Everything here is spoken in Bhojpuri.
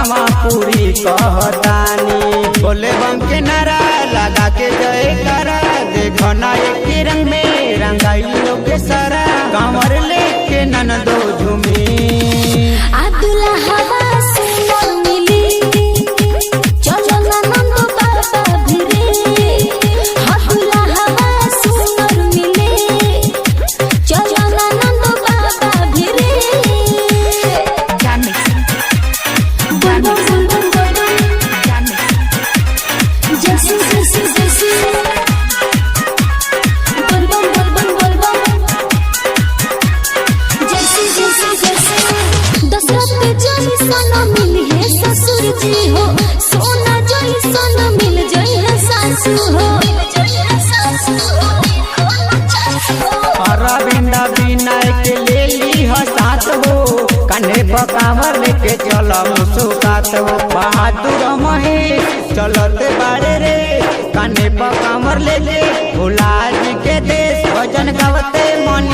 मनवा पूरी कहतानी। बोले बम के नारा लगा के जय करा, देखो ना एक रंग में रंगाई लोग सारा, कांवर लेके ननदो झूमी। सोना जोई सोना मिल जोई है सासू हो। अरविंद विनय के ले ली हो साथ हो, कन्हे पकावर लेके चलो मुसुकात हो। बहादुर महेश चलत बाड़े रे, कन्हे पकावर ले ले भोला जी के देश, भजन गावते मन